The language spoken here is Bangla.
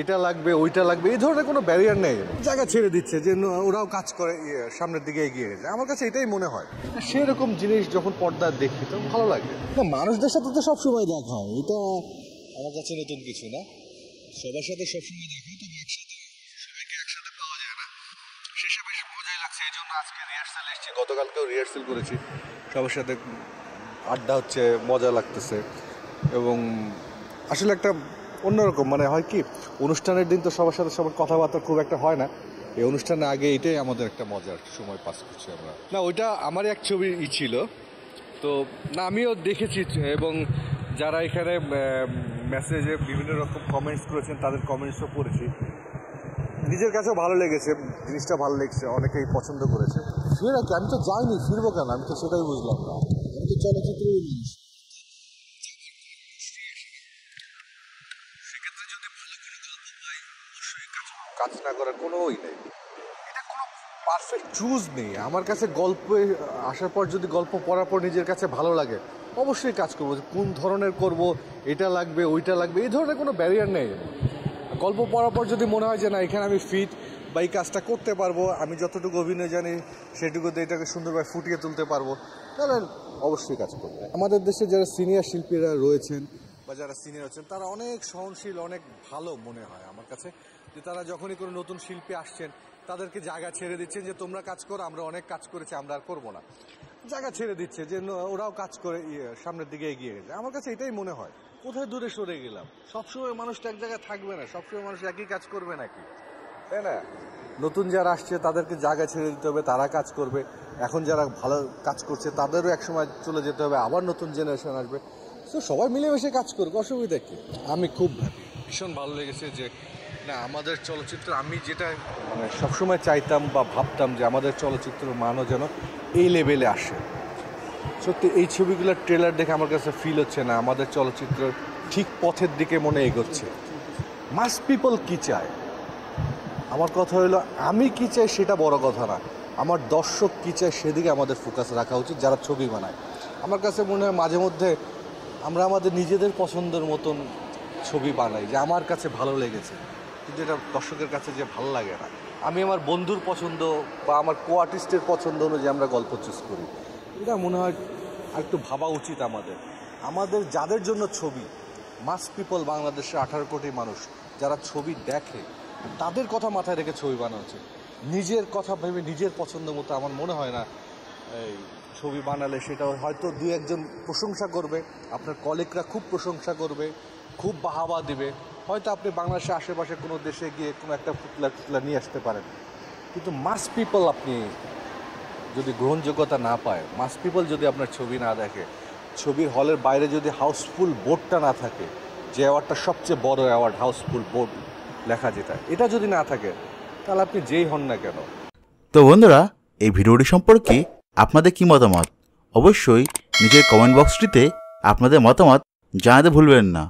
এটা লাগবে ওইটা লাগবে এই ধরনের কোনো ব্যারিয়ার নেই, জায়গা ছেড়ে দিচ্ছে যে ওরাও কাজ করে সামনের দিকে এগিয়ে গেছে। আমার কাছে এটাই মনে হয়, সেরকম জিনিস যখন পর্দা দেখি তখন ভালো লাগে। না, মানুষদের সাথে তো সবসময় দেখা হয়, এটা আমার কাছে নতুন কিছু না। সবার সাথে সবসময় দেখা হয়, তবে একসাথে সবাইকে একসাথে পাওয়া যায় না, সেসব বেশ মজাই লাগছে। এই জন্য আজকে রিহার্সাল এসেছি, গতকালকেও রিহার্সাল করেছি, সবার সাথে আড্ডা হচ্ছে, মজা লাগতেছে। এবং আসলে একটা অন্যরকম মানে হয় কি, অনুষ্ঠানের দিন তো সবার সাথে সবার কথাবার্তা খুব একটা হয় না, এই অনুষ্ঠানের আগে এটাই আমাদের একটা মজার সময় পাস করছি আমরা। না, ওইটা আমারই এক ছবি ছিল তো, না আমিও দেখেছি এবং যারা এখানে মেসেজে বিভিন্ন রকম কমেন্টস করেছেন তাদের কমেন্টসও পড়েছি, নিজের কাছেও ভালো লেগেছে, জিনিসটা ভালো লেগেছে, অনেকেই পছন্দ করেছে। ফিরে কি আমি তো যাইনি, ফিরবো কেন, আমি তো সেটাই বুঝলাম না। আমি তো চলচ্চিত্র সেক্ষেত্রে যদি ভালো কোনো গল্প পাই অবশ্যই কাজ না করার কোনো ওই নেই, এটা কোনো পারফেক্ট চুজ নেই আমার কাছে। গল্পে আসার পর যদি গল্প পড়ার পর নিজের কাছে ভালো লাগে অবশ্যই কাজ করবো, কোন ধরনের করব, এটা লাগবে ওইটা লাগবে এই ধরনের কোনো ব্যারিয়ার নেই। গল্প পড়ার পর যদি মনে হয় যে না এখানে আমি ফিট বা এই কাজটা করতে পারবো, আমি যতটুকু অভিনয় জানি সেটুকুতে এটাকে সুন্দরভাবে ফুটিয়ে তুলতে পারবো, তাহলে অবশ্যই কাজ করবো। আমাদের দেশে যারা সিনিয়র শিল্পীরা রয়েছেন বা যারা সিনিয়র আছেন তারা অনেক সহনশীল, অনেক ভালো মনে হয় আমার কাছে, যে তারা যখনই কোনো নতুন শিল্পী আসছেন তাদেরকে জায়গা ছেড়ে দিচ্ছেন যে তোমরা কাজ করো, আমরা অনেক কাজ করেছি, আমরা আর করবো না, জায়গা ছেড়ে দিচ্ছে যে ওরাও কাজ করে সামনের দিকে এগিয়ে গেছে। আমার কাছে এটাই মনে হয়। কোথায় দূরে সরে গেলাম, সবসময় মানুষটা এক জায়গায় থাকবে না, সবসময় মানুষ একই কাজ করবে নাকি, তাই না? নতুন যারা আসছে তাদেরকে জায়গা ছেড়ে দিতে হবে, তারা কাজ করবে। এখন যারা ভালো কাজ করছে তাদেরও একসময় চলে যেতে হবে, আবার নতুন জেনারেশন আসবে, তো সবাই মিলেমিশে কাজ করবে, অসুবিধা কি? আমি খুব ভীষণ ভালো লেগেছে যে না আমাদের চলচ্চিত্র, আমি যেটা মানে সবসময় চাইতাম বা ভাবতাম যে আমাদের চলচ্চিত্রের মানও যেন এই লেভেলে আসে। সত্যি এই ছবিগুলোর ট্রেলার দেখে আমার কাছে ফিল হচ্ছে না আমাদের চলচ্চিত্র ঠিক পথের দিকে মনে এগোচ্ছে। মাস পিপল কী চায়, আমার কথা হলো আমি কী চাই সেটা বড় কথা না, আমার দর্শক কী চায় সেদিকে আমাদের ফোকাস রাখা উচিত যারা ছবি বানায়। আমার কাছে মনে হয় মাঝে মধ্যে আমরা আমাদের নিজেদের পছন্দের মতন ছবি বানাই, যে আমার কাছে ভালো লেগেছে, কিন্তু এটা দর্শকের কাছে যে ভালো লাগে না। আমি আমার বন্ধুর পছন্দ বা আমার কো আর্টিস্টের পছন্দ অনুযায়ী আমরা গল্প চুজ করি, এটা মনে হয় একটু ভাবা উচিত আমাদের। আমাদের যাদের জন্য ছবি, মাস পিপল, বাংলাদেশে 18 কোটি মানুষ যারা ছবি দেখে তাদের কথা মাথায় রেখে ছবি বানানো উচিত। নিজের কথা ভেবে নিজের পছন্দ মতো আমার মনে হয় না এই ছবি বানালে সেটা হয়তো দুই একজন প্রশংসা করবে, আপনার কলিগরা খুব প্রশংসা করবে, খুব বাহাবা দিবে, হয়তো আপনি বাংলাদেশের আশেপাশে কোনো দেশে গিয়ে কোনো একটা ফুটলা নিয়ে আসতে পারেন, কিন্তু মাস পিপল আপনি যদি গ্রহণযোগ্যতা না পায়, মাস পিপল যদি আপনার ছবি না দেখে, ছবির হলের বাইরে যদি হাউসফুল বোর্ডটা না থাকে, যে অ্যাওয়ার্ডটা সবচেয়ে বড় অ্যাওয়ার্ড, হাউসফুল বোর্ড লেখা যেটা, এটা যদি না থাকে তাহলে আপনি যেই হন না কেন। তো বন্ধুরা, এই ভিডিওটি সম্পর্কে আপনাদের কি মতামত অবশ্যই নিজের কমেন্ট বক্সটিতে আপনাদের মতামত জানাতে ভুলবেন না।